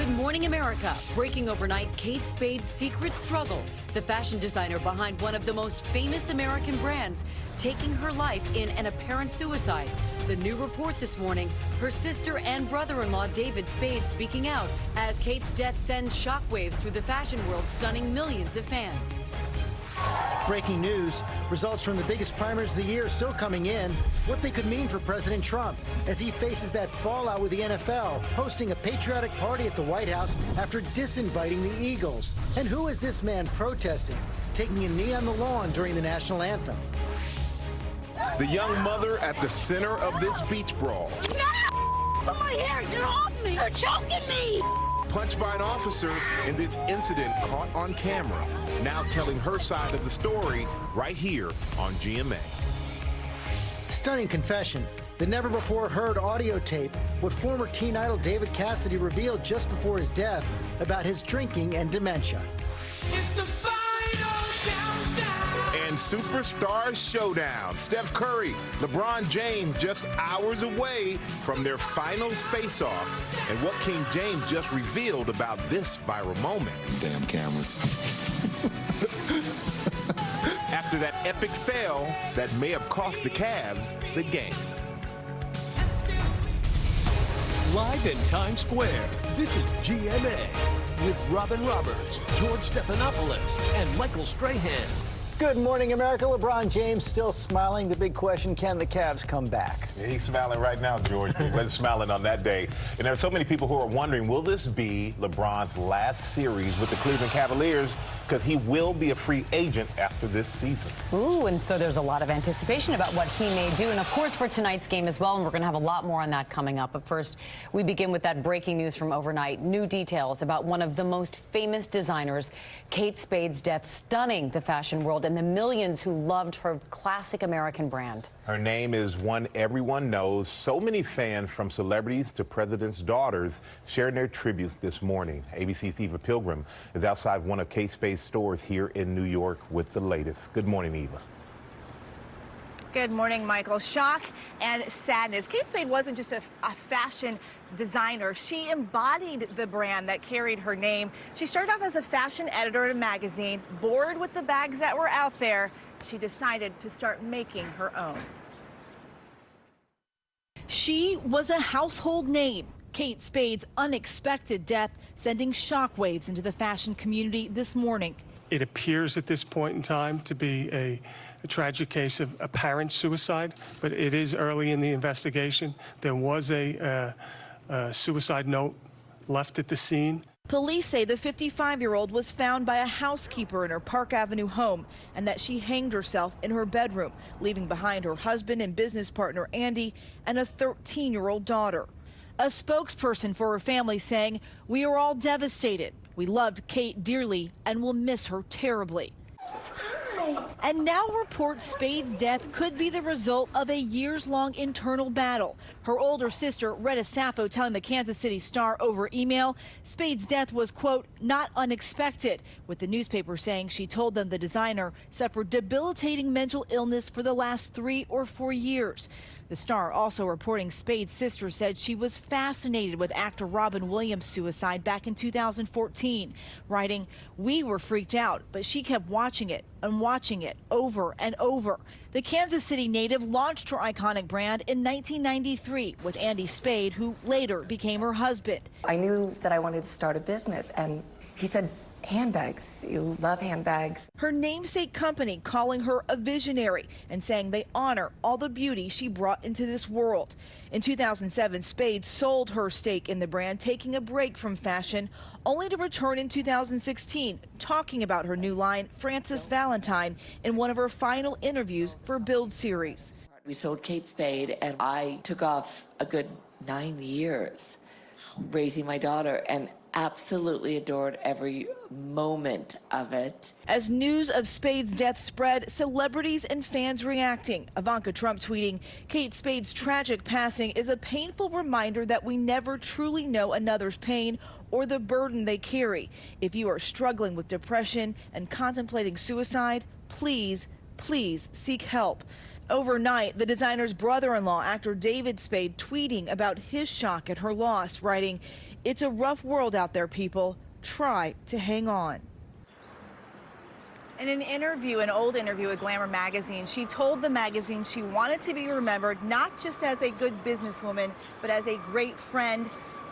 Good Morning America. Breaking overnight, Kate Spade's secret struggle. The fashion designer behind one of the most famous American brands, taking her life in an apparent suicide. The new report this morning, her sister and brother-in-law David Spade speaking out as Kate's death sends shockwaves through the fashion world, stunning millions of fans. Breaking news, results from the biggest primaries of the year still coming in. What they could mean for President Trump as he faces that fallout with the NFL, hosting a patriotic party at the White House after disinviting the Eagles. And who is this man protesting, taking a knee on the lawn during the national anthem? The young mother at the center of this beach brawl. No! Put my hair, get off me, you're choking me! Punched by an officer in this incident caught on camera. Now telling her side of the story right here on GMA. Stunning confession. The never-before-heard audio tape, what former teen idol David Cassidy revealed just before his death about his drinking and dementia. It's the final countdown. And Superstars Showdown. Steph Curry, LeBron James just hours away from their finals face-off. And what King James just revealed about this viral moment. Damn cameras. After that epic fail that may have cost the Cavs the game. Live in Times Square, this is GMA with Robin Roberts, George Stephanopoulos, and Michael Strahan. Good morning, America. LeBron James still smiling. The big question, can the Cavs come back? Yeah, he's smiling right now, George. He wasn't smiling on that day. And there are so many people who are wondering, will this be LeBron's last series with the Cleveland Cavaliers? Because he will be a free agent after this season. Ooh, and so there's a lot of anticipation about what he may do. And of course, for tonight's game as well. And we're going to have a lot more on that coming up. But first, we begin with that breaking news from overnight. New details about one of the most famous designers, Kate Spade's death, stunning the fashion world and the millions who loved her classic American brand. Her name is one everyone knows. So many fans, from celebrities to presidents' daughters, shared their tributes this morning. ABC's Eva Pilgrim is outside one of Kate Spade's stores here in New York with the latest. Good morning, Eva. Good morning, Michael. Shock and sadness. Kate Spade wasn't just a fashion designer. She embodied the brand that carried her name. She started off as a fashion editor at a magazine. Bored with the bags that were out there, she decided to start making her own. She was a household name. Kate Spade's unexpected death sending shockwaves into the fashion community this morning. It appears at this point in time to be a tragic case of apparent suicide, but it is early in the investigation. There was a suicide note left at the scene. Police say the 55-year-old was found by a housekeeper in her Park Avenue home and that she hanged herself in her bedroom, leaving behind her husband and business partner Andy and a 13-year-old daughter. A spokesperson for her family saying, "We are all devastated. We loved Kate dearly and will miss her terribly." And now reports Spade's death could be the result of a years-long internal battle. Her older sister, Retta Sappho, telling the Kansas City Star over email, Spade's death was, quote, not unexpected, with the newspaper saying she told them the designer suffered debilitating mental illness for the last 3 or 4 years. The Star also reporting Spade's sister said she was fascinated with actor Robin Williams' suicide back in 2014, writing, "We were freaked out, but she kept watching it and watching it over and over." The Kansas City native launched her iconic brand in 1993 with Andy Spade, who later became her husband. I knew that I wanted to start a business, and he said, handbags, you love handbags. Her namesake company calling her a visionary and saying they honor all the beauty she brought into this world. In 2007, Spade sold her stake in the brand, taking a break from fashion, only to return in 2016, talking about her new line, Frances Valentine, in one of her final interviews for Build series. We sold Kate Spade, and I took off a good 9 years raising my daughter, and absolutely adored every moment of it. As news of Spade's death spread, celebrities and fans reacting. Ivanka Trump tweeting, "Kate Spade's tragic passing is a painful reminder that we never truly know another's pain or the burden they carry. If you are struggling with depression and contemplating suicide, please, please seek help." Overnight, the designer's brother-in-law, actor David Spade, tweeting about his shock at her loss, writing, It's a rough world out there, people. Try to hang on. In an old interview with Glamour magazine, she told the magazine she wanted to be remembered not just as a good businesswoman, but as a great friend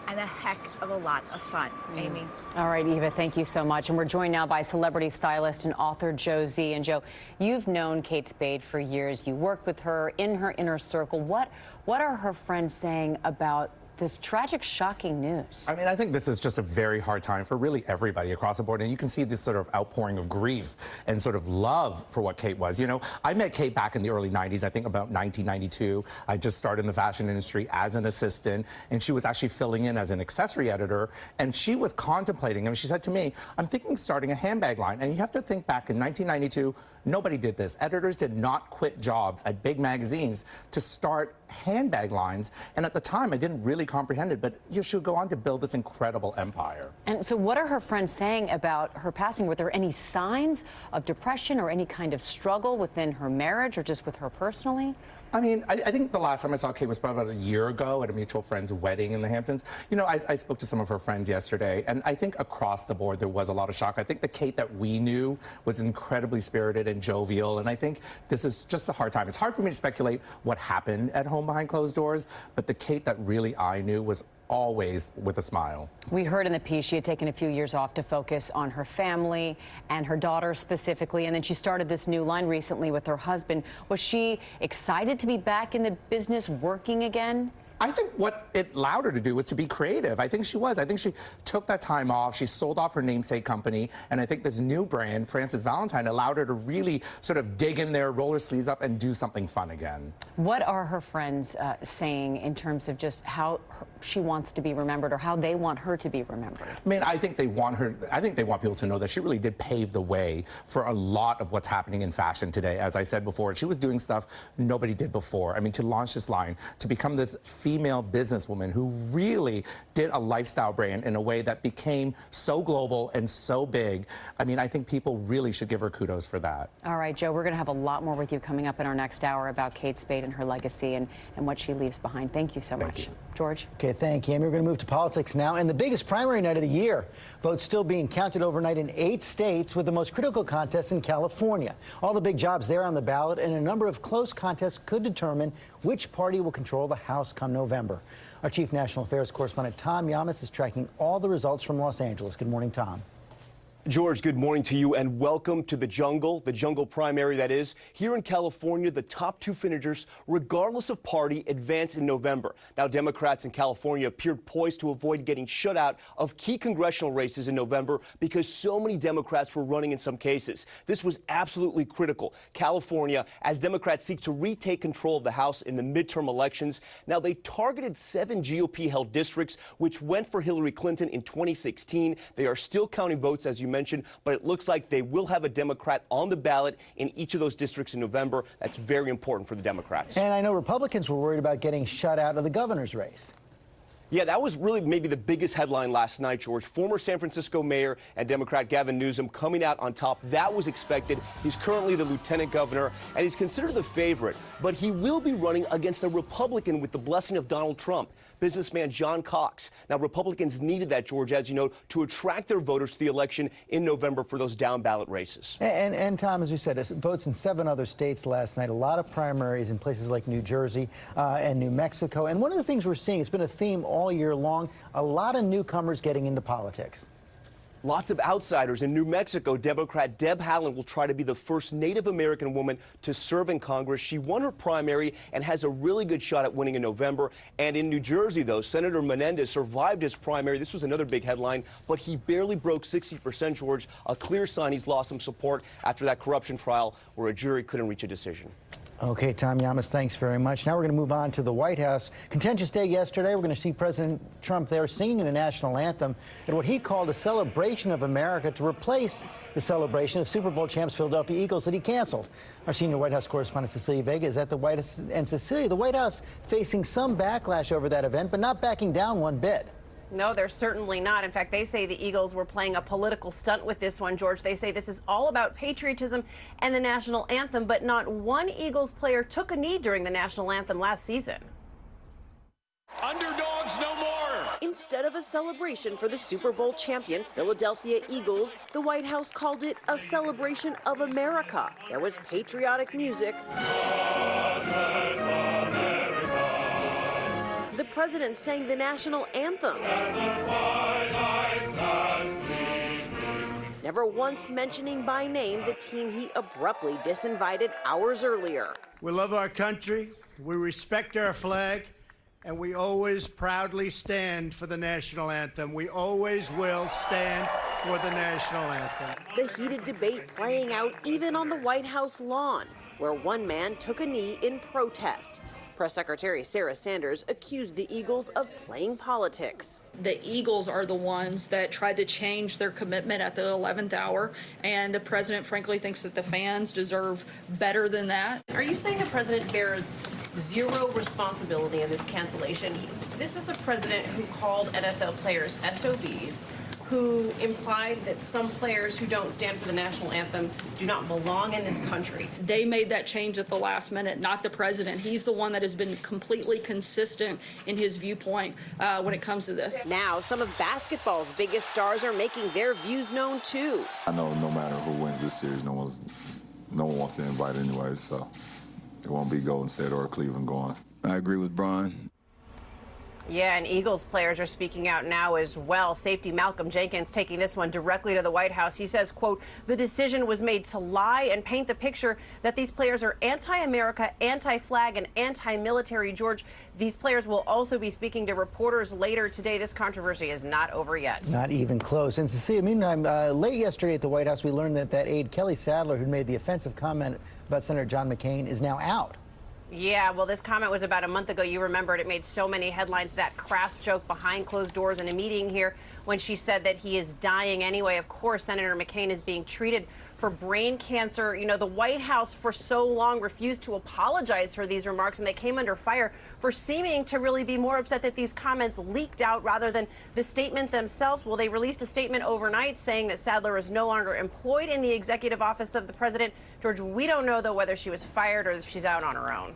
and a heck of a lot of fun. Amy. All right, Eva, thank you so much. And we're joined now by celebrity stylist and author Josie. And Joe, you've known Kate Spade for years. You work with her in her inner circle. What are her friends saying about this tragic, shocking news? I mean, I think this is just a very hard time for really everybody across the board. And you can see this sort of outpouring of grief and sort of love for what Kate was. You know, I met Kate back in the early 90s, I think about 1992. I just started in the fashion industry as an assistant, and she was actually filling in as an accessory editor. And she was contemplating, and she said to me, I'm thinking of starting a handbag line. And you have to think back in 1992, nobody did this. Editors did not quit jobs at big magazines to start handbag lines. And at the time, I didn't really comprehend it, but you should go on to build this incredible empire. And so what are her friends saying about her passing? Were there any signs of depression or any kind of struggle within her marriage or just with her personally? I mean, I think the last time I saw Kate was probably about a year ago at a mutual friend's wedding in the Hamptons. You know, I spoke to some of her friends yesterday, and I think across the board there was a lot of shock. I think the Kate that we knew was incredibly spirited and jovial, and I think this is just a hard time. It's hard for me to speculate what happened at home behind closed doors, but the Kate that really I knew was always with a smile. We heard in the piece she had taken a few years off to focus on her family and her daughter specifically, and then she started this new line recently with her husband. Was she excited to be back in the business working again? I think what it allowed her to do was to be creative. I think she was. I think she took that time off. She sold off her namesake company. And I think this new brand, Frances Valentine, allowed her to really sort of dig in there, roll her sleeves up, and do something fun again. What are her friends saying in terms of just how she wants to be remembered or how they want her to be remembered? I mean, I think they want people to know that she really did pave the way for a lot of what's happening in fashion today. As I said before, she was doing stuff nobody did before. I mean, to launch this line, to become this female businesswoman who really did a lifestyle brand in a way that became so global and so big. I mean, I think people really should give her kudos for that. All right, Joe, we're going to have a lot more with you coming up in our next hour about Kate Spade and her legacy and what she leaves behind. Thank you so much. George? Okay, thank you, Amy. We're going to move to politics now. And the biggest primary night of the year. Votes still being counted overnight in 8 states, with the most critical contest in California. All the big jobs there on the ballot, and a number of close contests could determine which party will control the House come November. Our chief national affairs correspondent Tom Yamas is tracking all the results from Los Angeles. Good morning, Tom. George, good morning to you and welcome to the jungle primary that is. Here in California, the top 2 finishers, regardless of party, advance in November. Now, Democrats in California appeared poised to avoid getting shut out of key congressional races in November because so many Democrats were running in some cases. This was absolutely critical. California, as Democrats seek to retake control of the House in the midterm elections. Now, they targeted 7 GOP-held districts, which went for Hillary Clinton in 2016. They are still counting votes, as you mentioned, but it looks like they will have a Democrat on the ballot in each of those districts in November. That's very important for the Democrats. And I know Republicans were worried about getting shut out of the governor's race. Yeah, that was really maybe the biggest headline last night, George. Former San Francisco mayor and Democrat Gavin Newsom coming out on top. That was expected. He's currently the lieutenant governor, and he's considered the favorite. But he will be running against a Republican with the blessing of Donald Trump, businessman John Cox. Now, Republicans needed that, George, as you know, to attract their voters to the election in November for those down-ballot races. And Tom, as we said, votes in 7 other states last night, a lot of primaries in places like New Jersey and New Mexico. And one of the things we're seeing, it's been a theme all year long, a lot of newcomers getting into politics. Lots of outsiders. In New Mexico, Democrat Deb Haaland will try to be the first Native American woman to serve in Congress. She won her primary and has a really good shot at winning in November. And in New Jersey, though, Senator Menendez survived his primary. This was another big headline, but he barely broke 60%, George. A clear sign he's lost some support after that corruption trial where a jury couldn't reach a decision. Okay, Tom Yamas, thanks very much. Now we're going to move on to the White House. Contentious day yesterday. We're going to see President Trump there singing the national anthem at what he called a celebration of America to replace the celebration of Super Bowl champs Philadelphia Eagles that he canceled. Our senior White House correspondent Cecilia Vega is at the White House. And Cecilia, the White House facing some backlash over that event, but not backing down one bit. No, they're certainly not. In fact, they say the Eagles were playing a political stunt with this one, George. They say this is all about patriotism and the national anthem, but not one Eagles player took a knee during the national anthem last season. Underdogs no more. Instead of a celebration for the Super Bowl champion Philadelphia Eagles, the White House called it a celebration of America. There was patriotic music. The president sang the national anthem. Never once mentioning by name the team he abruptly disinvited hours earlier. We love our country, we respect our flag, and we always proudly stand for the national anthem. We always will stand for the national anthem. The heated debate playing out even on the White House lawn, where one man took a knee in protest. Press Secretary Sarah Sanders accused the Eagles of playing politics. The Eagles are the ones that tried to change their commitment at the 11th hour, and the president frankly thinks that the fans deserve better than that. Are you saying the president bears zero responsibility in this cancellation? This is a president who called NFL players SOBs, who implied that some players who don't stand for the national anthem do not belong in this country. They made that change at the last minute, not the president. He's the one that has been completely consistent in his viewpoint when it comes to this. Now, some of basketball's biggest stars are making their views known too. I know no matter who wins this series, no one wants to invite anyway, so it won't be Golden State or Cleveland going. I agree with Brian. Yeah, and Eagles players are speaking out now as well. Safety Malcolm Jenkins taking this one directly to the White House. He says, quote, the decision was made to lie and paint the picture that these players are anti-America, anti-flag, and anti-military. George, these players will also be speaking to reporters later today. This controversy is not over yet. Not even close. And Cecilia, meantime, late yesterday at the White House, we learned that aide Kelly Sadler, who made the offensive comment about Senator John McCain, is now out. Yeah, well, this comment was about a month ago. You remember it made so many headlines, that crass joke behind closed doors in a meeting here when she said that he is dying anyway. Of course, Senator McCain is being treated for brain cancer. You know, the White House for so long refused to apologize for these remarks, and they came under fire for seeming to really be more upset that these comments leaked out rather than the statement themselves. Well, they released a statement overnight saying that Sadler is no longer employed in the executive office of the president. George, we don't know, though, whether she was fired or if she's out on her own.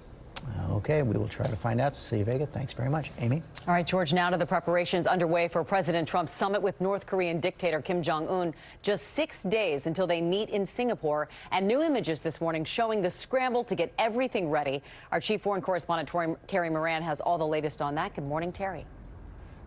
Okay, we will try to find out. Cecilia Vega, thanks very much. Amy? All right, George, now to the preparations underway for President Trump's summit with North Korean dictator Kim Jong-un. Just 6 days until they meet in Singapore, and new images this morning showing the scramble to get everything ready. Our chief foreign correspondent, Terry Moran, has all the latest on that. Good morning, Terry.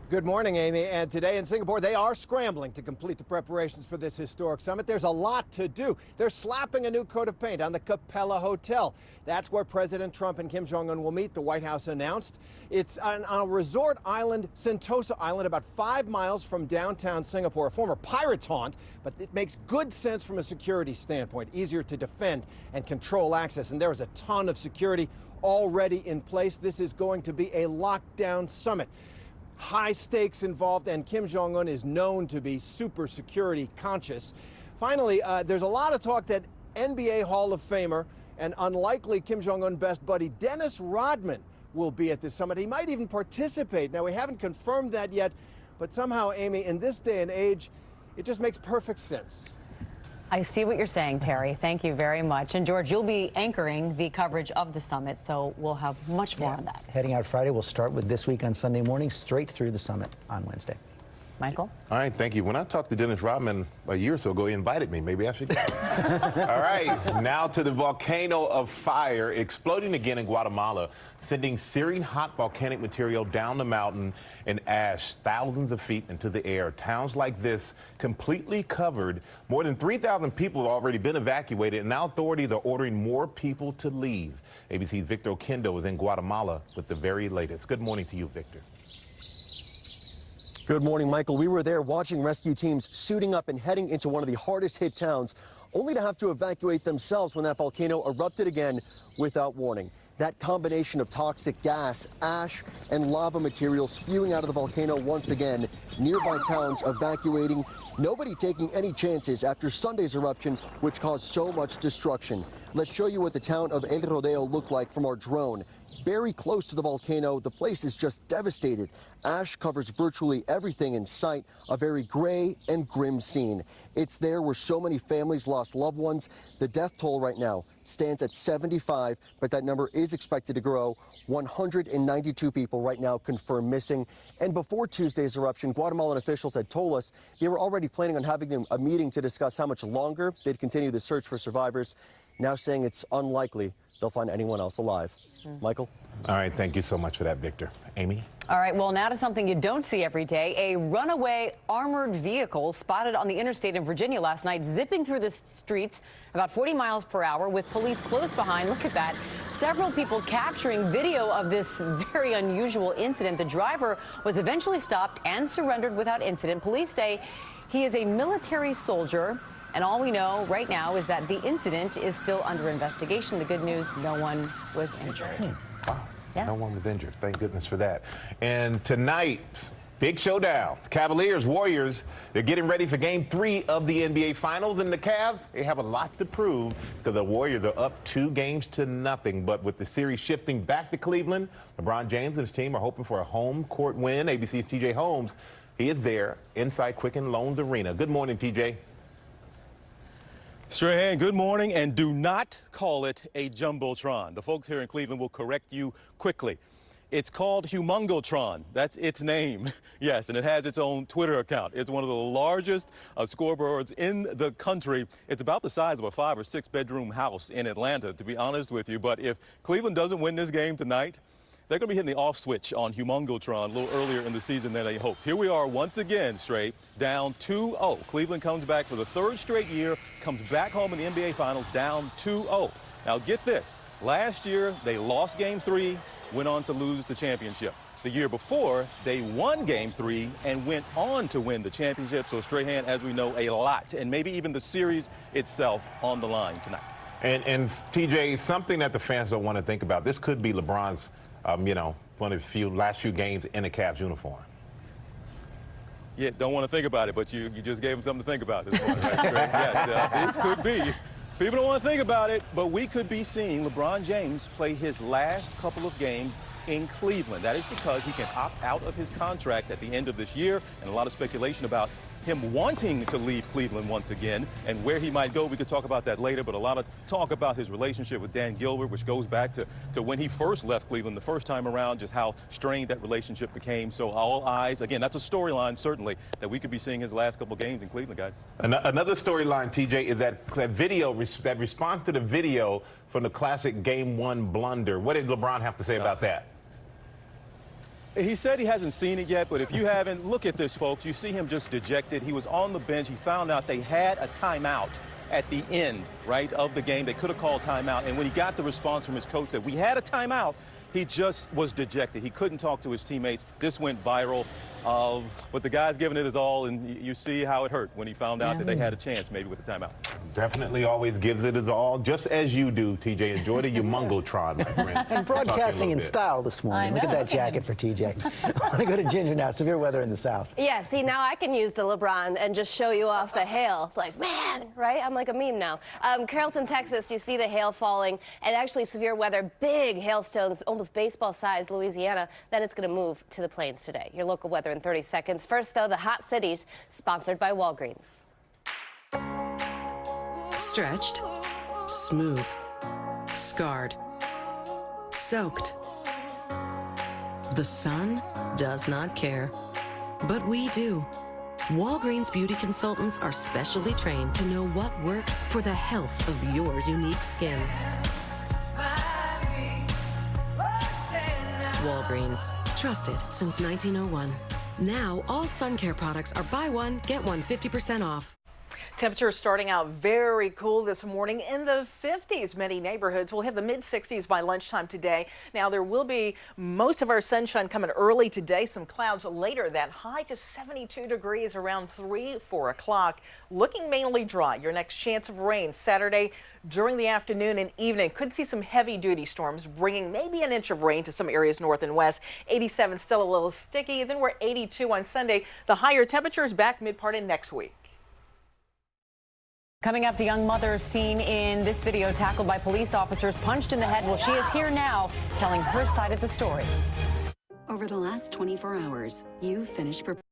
Good morning, Amy. And today in Singapore, they are scrambling to complete the preparations for this historic summit. There's a lot to do. They're slapping a new coat of paint on the Capella Hotel. That's where President Trump and Kim Jong-un will meet, the White House announced. It's on a resort island, Sentosa Island, about 5 miles from downtown Singapore, a former pirate's haunt, but it makes good sense from a security standpoint, easier to defend and control access. And there is a ton of security already in place. This is going to be a lockdown summit. High stakes involved, and Kim Jong-un is known to be super security conscious. Finally, there's a lot of talk that NBA Hall of Famer and unlikely Kim Jong-un best buddy Dennis Rodman will be at this summit. He might even participate. Now, we haven't confirmed that yet, but somehow, Amy, in this day and age, it just makes perfect sense. I see what you're saying, Terry. Thank you very much. And George, you'll be anchoring the coverage of the summit, so we'll have much more on that. Heading out Friday, we'll start with This Week on Sunday morning, straight through the summit on Wednesday. Michael? All right, thank you. When I talked to Dennis Rodman a year or so ago, he invited me. Maybe I should go. All right, now to the volcano of fire exploding again in Guatemala, sending searing hot volcanic material down the mountain and ash thousands of feet into the air. Towns like this completely covered. More than 3,000 people have already been evacuated, and now authorities are ordering more people to leave. ABC's Victor Oquendo is in Guatemala with the very latest. Good morning to you, Victor. Good morning, Michael. We were there watching rescue teams suiting up and heading into one of the hardest hit towns, only to have to evacuate themselves when that volcano erupted again without warning. That combination of toxic gas, ash, and lava material spewing out of the volcano once again, nearby towns evacuating, nobody taking any chances after Sunday's eruption, which caused so much destruction. Let's show you what the town of El Rodeo looked like from our drone. very close to the volcano. The place is just devastated. Ash covers virtually everything in sight, a very gray and grim scene. It's there where so many families lost loved ones. The death toll right now stands at 75, but that number is expected to grow. 192 people right now confirmed missing. And before Tuesday's eruption, Guatemalan officials had told us they were already planning on having a meeting to discuss how much longer they'd continue the search for survivors, now saying it's unlikely they'll find anyone else alive. Michael? All right, thank you so much for that, Victor. Amy? All right, well, now to something you don't see every day. A runaway armored vehicle spotted on the interstate in Virginia last night, zipping through the streets about 40 miles per hour with police close behind. Look at that. Several people capturing video of this very unusual incident. The driver was eventually stopped and surrendered without incident. Police say he is a military soldier. And all we know right now is that the incident is still under investigation. The good news, no one was injured. Wow. Yeah. No one was injured. Thank goodness for that. And tonight, big showdown. Cavaliers, Warriors, they're getting ready for Game 3 of the NBA Finals. And the Cavs, they have a lot to prove because the Warriors are up 2 games to nothing. But with the series shifting back to Cleveland, LeBron James and his team are hoping for a home court win. ABC's TJ Holmes, he is there inside Quicken Loans Arena. Good morning, TJ. Strahan, good morning, and do not call it a Jumbotron. The folks here in Cleveland will correct you quickly. It's called Humongotron. That's its name. Yes, and it has its own Twitter account. It's one of the largest scoreboards in the country. It's about the size of a 5 or 6 bedroom house in Atlanta, to be honest with you. But if Cleveland doesn't win this game tonight, they're going to be hitting the off switch on Humongotron a little earlier in the season than they hoped. Here we are once again, straight down 2-0. Cleveland comes back for the 3rd straight year, comes back home in the NBA Finals down 2-0. Now get this, last year they lost Game 3, went on to lose the championship. The year before, they won Game 3 and went on to win the championship. So Strahan, as we know, a lot, and maybe even the series itself on the line tonight. And TJ, something that the fans don't want to think about, this could be LeBron's one of the last few games in a Cavs uniform. Yeah, don't want to think about it, but you just gave him something to think about this morning, right? Yes, this could be. People don't want to think about it, but we could be seeing LeBron James play his last couple of games in Cleveland. That is because he can opt out of his contract at the end of this year, and a lot of speculation about him wanting to leave Cleveland once again and where he might go. We could talk about that later, but a lot of talk about his relationship with Dan Gilbert, which goes back to when he first left Cleveland the first time around, just how strained that relationship became. So all eyes, again, that's a storyline certainly that we could be seeing his last couple games in Cleveland, guys. Another storyline, TJ, is that video, that response to the video from the classic Game 1 blunder. What did LeBron have to say about that? He said he hasn't seen it yet, but if you haven't, look at this, folks. You see him just dejected. He was on the bench. He found out they had a timeout at the end, right, of the game. They could have called timeout. And when he got the response from his coach that we had a timeout, he just was dejected. He couldn't talk to his teammates. This went viral. But the guy's giving it his all, and you see how it hurt when he found out that they had a chance maybe with the timeout. Definitely always gives it his all, just as you do, TJ. Enjoy the Humongotron, my friend. And broadcasting in style this morning. Look at that jacket for TJ. I want to go to Ginger now. Severe weather in the south. Yeah, see, now I can use the LeBron and just show you off the hail. Like, man, right? I'm like a meme now. Carrollton, Texas, you see the hail falling, and actually severe weather, big hailstones, almost baseball-sized Louisiana. Then it's going to move to the plains today. Your local weather in 30 seconds. First, though, the hot cities, sponsored by Walgreens. Stretched, smooth, scarred, soaked. The sun does not care, but we do. Walgreens beauty consultants are specially trained to know what works for the health of your unique skin. Walgreens, trusted since 1901. Now, all sun care products are buy one, get one 50% off. Temperatures starting out very cool this morning in the 50s. Many neighborhoods will hit the mid-60s by lunchtime today. Now, there will be most of our sunshine coming early today. Some clouds later. That high to 72 degrees around 3, 4 o'clock. Looking mainly dry. Your next chance of rain Saturday during the afternoon and evening. Could see some heavy-duty storms bringing maybe an inch of rain to some areas north and west. 87 still a little sticky. Then we're 82 on Sunday. The higher temperatures back mid-part of next week. Coming up, the young mother seen in this video tackled by police officers, punched in the head. Well, she is here now telling her side of the story. Over the last 24 hours, you've finished preparing.